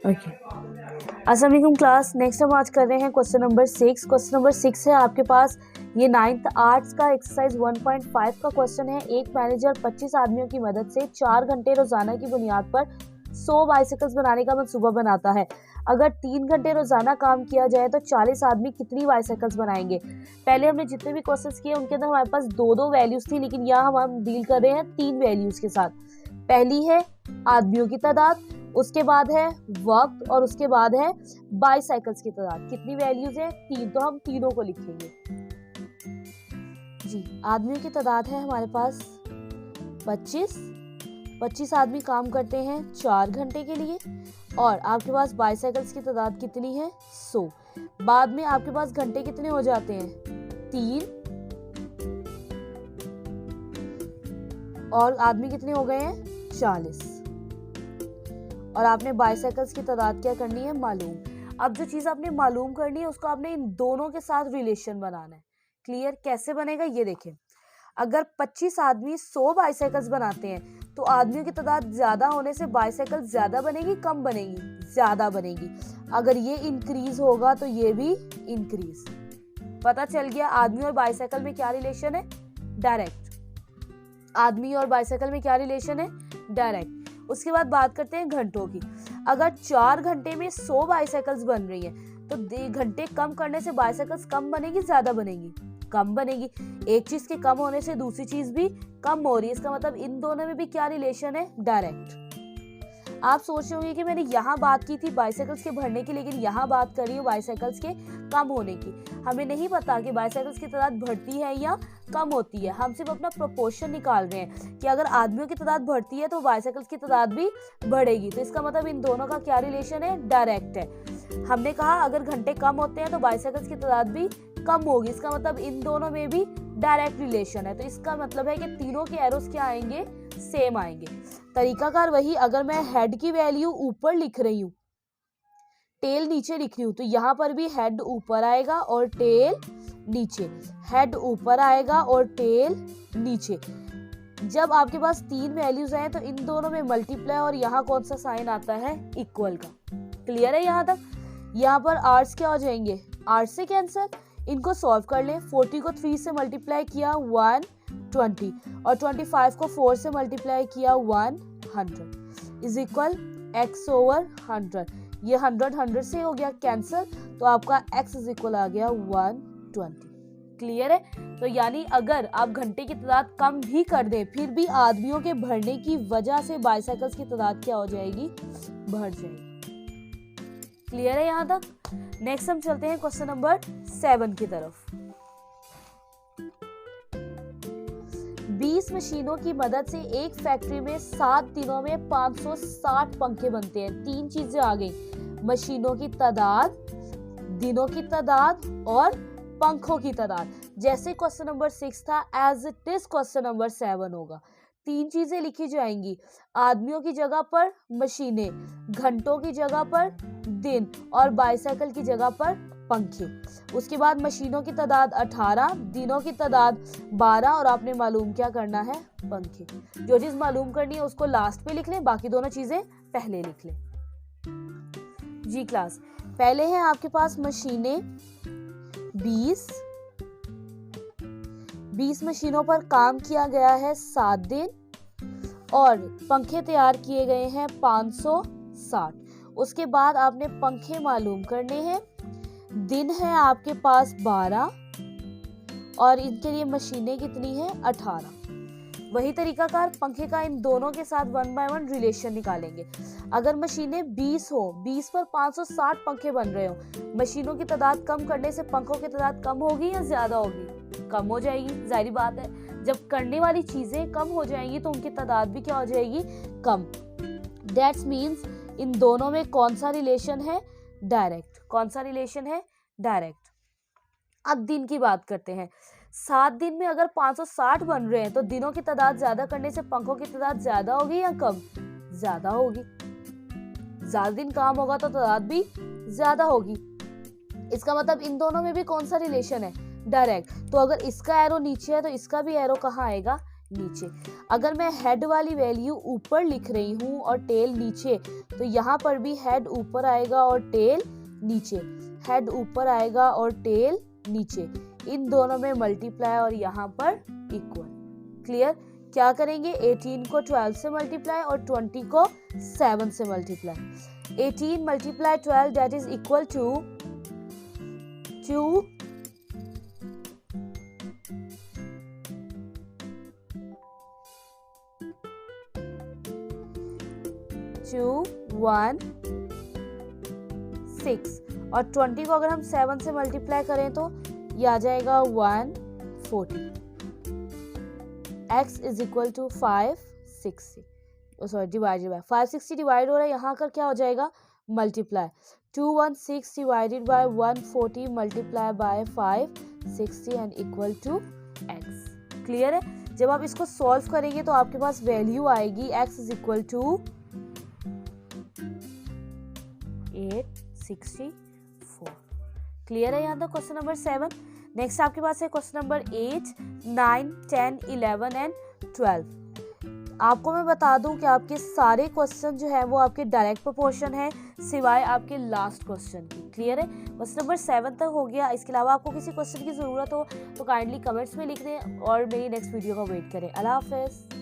Okay, अस्सलाम वालेकुम class. Next हम आज कर रहे हैं क्वेश्चन नंबर 6। क्वेश्चन नंबर 6 है आपके पास, ये 9th आर्ट्स का एक्सरसाइज 1.5 का क्वेश्चन है। एक मैनेजर 25 आदमियों की मदद से 4 घंटे रोजाना की बुनियाद पर 100 बाइसिकल्स बनाने का मंसूबा बनाता है। अगर 3 घंटे रोजाना काम किया जाए तो 40 आदमी कितनी बाइसिकल्स बनाएंगे। पहले हमने जितने भी क्वेश्चंस किए उनके अंदर हमारे पास दो वैल्यूज थी, लेकिन यहाँ हम डील कर रहे हैं 3 वैल्यूज के साथ। पहली है आदमियों की तादाद, उसके बाद है वक्त, और उसके बाद है बाइसाइकिल्स की तादाद। कितनी वैल्यूज है? 3। तो हम तीनों को लिखेंगे जी। आदमियों की तादाद है हमारे पास 25 आदमी काम करते हैं 4 घंटे के लिए, और आपके पास बाइसाइकिल्स की तादाद कितनी है? 100। बाद में आपके पास घंटे कितने हो जाते हैं? 3, और आदमी कितने हो गए हैं? 40। और आपने बाइसाइकिल्स की तादाद क्या करनी है? मालूम। अब जो चीज आपने मालूम करनी है उसको आपने इन दोनों के साथ रिलेशन बनाना है। क्लियर? कैसे बनेगा ये देखें। अगर 25 आदमी 100 बाइसाइकिल्स बनाते हैं तो आदमियों की तादाद ज्यादा होने से बाइसाइकिल ज्यादा बनेगी, कम बनेगी? ज्यादा बनेगी। अगर ये इंक्रीज होगा तो ये भी इंक्रीज। पता चल गया आदमी और बाइसाइकिल में क्या रिलेशन है? डायरेक्ट। आदमी और बाइसाइकिल में क्या रिलेशन है? डायरेक्ट। उसके बाद बात करते हैं घंटों की। अगर 4 घंटे में 100 बाइसाइकिल्स बन रही हैं तो घंटे कम करने से बाइसाइकिल्स कम बनेगी, ज्यादा बनेगी? कम बनेगी। एक चीज के कम होने से दूसरी चीज भी कम हो रही है। इसका मतलब इन दोनों में भी क्या रिलेशन है? डायरेक्ट। आप सोच रहे होंगे कि मैंने यहाँ बात की थी बाइसाइकिल्स के बढ़ने की, लेकिन यहाँ बात कर रही हूँ बाइसाइकिल्स के कम होने की। हमें नहीं पता कि बाइसाइकिल्स की तादाद बढ़ती है या कम होती है। हम सिर्फ अपना प्रोपोर्शन निकाल रहे हैं कि अगर आदमियों की तादाद बढ़ती है तो बाइसाइकिल्स की तादाद भी बढ़ेगी। तो इसका मतलब इन दोनों का क्या रिलेशन है? डायरेक्ट है। हमने कहा अगर घंटे कम होते हैं तो बाइसाइकिल्स की तादाद भी कम होगी। इसका मतलब इन दोनों में भी डायरेक्ट रिलेशन है। तो इसका मतलब है कि तीनों के एरोस क्या आएंगे? सेम आएंगे। तरीकाकार वही। अगर मैं हेड की वैल्यू ऊपर लिख रही हूँ, टेल नीचे लिख रही हूँ, तो यहाँ पर भी हेड ऊपर आएगा और टेल नीचे। हेड ऊपर आएगा और टेल नीचे। जब आपके पास 3 वैल्यूज आए तो इन दोनों में मल्टीप्लाई, और यहाँ कौन सा साइन आता है? इक्वल का। क्लियर है यहाँ तक? यहाँ पर आर्ट्स क्या हो जाएंगे? आर्ट्स से कैंसर। इनको सॉल्व कर लें। 40 को 3 से मल्टीप्लाई किया 120, और 25 को 4 से मल्टीप्लाई किया 100 इज इक्वल x ओवर 100। ये 100 से हो गया कैंसर, तो आपका x इज इक्वल आ गया 120। क्लियर है? तो यानी अगर आप घंटे की तादाद कम भी कर दें फिर भी आदमियों के बढ़ने की वजह से बाइसाइकिल्स की तादाद क्या हो जाएगी? बढ़ जाएगी। क्लियर है यहाँ तक? नेक्स्ट हम चलते हैं क्वेश्चन नंबर 7 की तरफ। 20 मशीनों की मदद से एक फैक्ट्री में 7 दिनों में 560 पंखे बनते हैं। 3 चीजें आ गई, मशीनों की तादाद, दिनों की तादाद और पंखों की तादाद। जैसे क्वेश्चन नंबर 6 था as it is question number 7 होगा। 3 चीजें लिखी जाएंगी, आदमियों की जगह पर मशीनें, घंटों की जगह पर दिन, और बाइसाइकिल की जगह पर पंखे। उसके बाद मशीनों की तादाद 18, दिनों की तादाद 12, और आपने मालूम क्या करना है? पंखे। जो चीज मालूम करनी है उसको लास्ट पे लिख लें, बाकी दोनों चीजें पहले लिख लें जी क्लास। पहले है आपके पास मशीनें 20 मशीनों पर काम किया गया है 7 दिन, और पंखे तैयार किए गए हैं 560। उसके बाद आपने पंखे मालूम करने हैं। दिन है आपके पास 12, और इनके लिए मशीनें कितनी है? 18। वही तरीकाकार पंखे का इन दोनों के साथ 1 बाय 1 रिलेशन निकालेंगे। अगर मशीनें 20 हो, 20 पर 560 पंखे बन रहे हो, मशीनों की तादाद कम करने से पंखों की तादाद कम होगी या ज्यादा होगी? कम हो जाएगी। जाहिर बात है, जब करने वाली चीजें कम हो जाएंगी तो उनकी तादाद भी क्या हो जाएगी? कम। दैट्स मीन्स इन दोनों में कौन सा रिलेशन है? डायरेक्ट। कौन सा रिलेशन है? डायरेक्ट। अब दिन की बात करते हैं। 7 दिन में अगर 560 बन रहे हैं तो दिनों की तादाद ज्यादा करने से पंखों की तादाद ज्यादा होगी या कम? ज्यादा होगी। ज्यादा दिन काम होगा तो तादाद भी ज्यादा होगी। इसका मतलब इन दोनों में भी कौन सा रिलेशन है? डायरेक्ट। तो अगर इसका एरो नीचे है तो इसका भी एरो कहाँ आएगा? नीचे। अगर मैं हेड वाली वैल्यू ऊपर लिख रही हूँ और टेल नीचे, तो तो यहाँ पर भी हेड ऊपर आएगा और टेल नीचे, हेड ऊपर आएगा और टेल नीचे, इन दोनों में मल्टीप्लाई और यहाँ पर इक्वल। क्लियर? क्या करेंगे, 18 को 12 से मल्टीप्लाई और 20 को 7 से multiply. 18 multiply 12 that is equal to 2 1 6 और 20 को अगर हम 7 से मल्टीप्लाई करें तो ये आ जाएगा 140। x is equal to 560, sorry divided by 560 divide हो रहा है, यहाँ का क्या हो जाएगा multiply. 216 divided by 140 multiply by 560 and equal to x। Clear है? जब आप इसको सॉल्व करेंगे तो आपके पास वैल्यू आएगी x is equal to 864। Clear है यहाँ तक क्वेश्चन नंबर 7। नेक्स्ट आपके पास है क्वेश्चन नंबर 8, 9, 10, 11 एंड 12। आपको मैं बता दूं कि आपके सारे क्वेश्चन जो है वो आपके डायरेक्ट प्रोपोर्शन है सिवाय आपके लास्ट क्वेश्चन की। क्लियर है? क्वेश्चन नंबर 7 तक हो गया। इसके अलावा आपको किसी क्वेश्चन की ज़रूरत हो तो काइंडली कमेंट्स में लिख दें और मेरी नेक्स्ट वीडियो का वेट करें। अल्लाह हाफिज़।